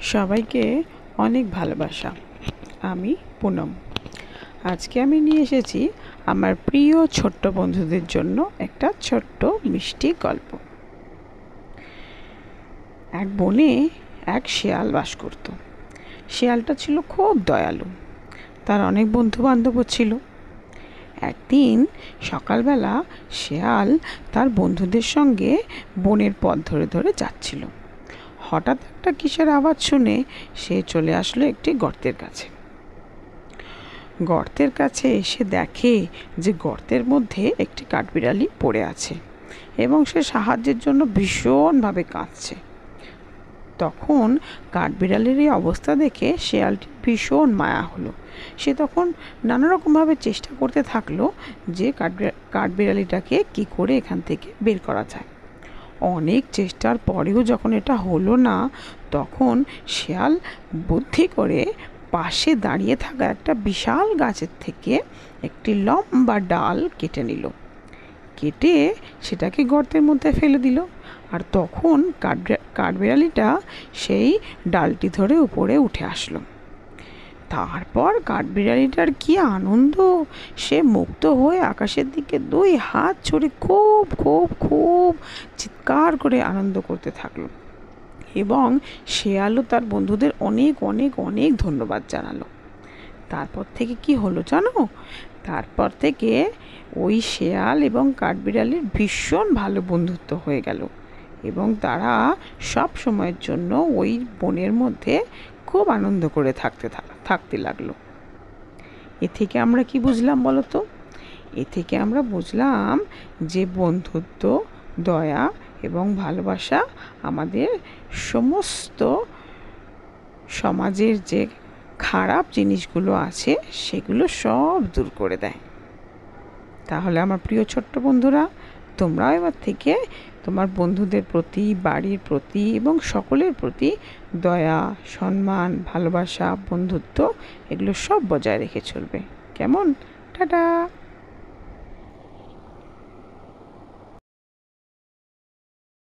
সবাইকে অনেক ভালোবাসা। আমি পুনম। আজকে আমি নিয়ে এসেছি আমার প্রিয় ছোট্ট বন্ধুদের জন্য একটা ছোট্ট মিষ্টি গল্প। এক বনে এক শেয়াল বাস করত। শেয়ালটা ছিল খুব দয়ালু। তার অনেক বন্ধু বান্ধবও ছিল। একদিন সকালবেলা শেয়াল তার বন্ধুদের সঙ্গে বনের পথ ধরে ধরে যাচ্ছিল। হঠাৎ একটা কিসের আওয়াজ শুনে সে চলে আসলো একটি গর্তের কাছে। গর্তের কাছে এসে দেখে যে গর্তের মধ্যে একটি কাঠবিড়ালি পড়ে আছে এবং সে সাহায্যের জন্য ভীষণভাবে কাঁদছে। তখন কাঠবিড়ালির এই অবস্থা দেখে শেয়ালটির ভীষণ মায়া হলো। সে তখন নানা রকমভাবে চেষ্টা করতে থাকলো যে কাঠবিড়ালিটাকে কী করে এখান থেকে বের করা যায়। অনেক চেষ্টার পরেও যখন এটা হলো না, তখন শেয়াল বুদ্ধি করে পাশে দাঁড়িয়ে থাকা একটা বিশাল গাছের থেকে একটি লম্বা ডাল কেটে নিল। কেটে সেটাকে গর্তের মধ্যে ফেলে দিল। আর তখন কাঠবিড়ালিটা সেই ডালটি ধরে উপরে উঠে আসলো। তারপর কাঠবিড়ালিটার কি আনন্দ! সে মুক্ত হয়ে আকাশের দিকে দুই হাত ছড়ে খুব খুব খুব চিৎকার করে আনন্দ করতে থাকলো এবং শেয়ালও তার বন্ধুদের অনেক অনেক অনেক ধন্যবাদ জানালো। তারপর থেকে কি হলো জানো? তারপর থেকে ওই শেয়াল এবং কাঠবিড়ালির ভীষণ ভালো বন্ধুত্ব হয়ে গেল এবং তারা সব সময়ের জন্য ওই বনের মধ্যে খুব আনন্দ করে থাকতে লাগলো। এ থেকে আমরা কি বুঝলাম বলো তো? এ থেকে আমরা বুঝলাম যে বন্ধুত্ব, দয়া এবং ভালোবাসা আমাদের সমস্ত সমাজের যে খারাপ জিনিসগুলো আছে সেগুলো সব দূর করে দেয়। তাহলে আমার প্রিয় ছোট্ট বন্ধুরা, তোমরাও এবার থেকে তোমার বন্ধুদের প্রতি, বাড়ির প্রতি এবং সকলের প্রতি দয়া, সম্মান, ভালোবাসা, বন্ধুত্ব এগুলো সব বজায় রেখে চলবে। কেমন? টাটা।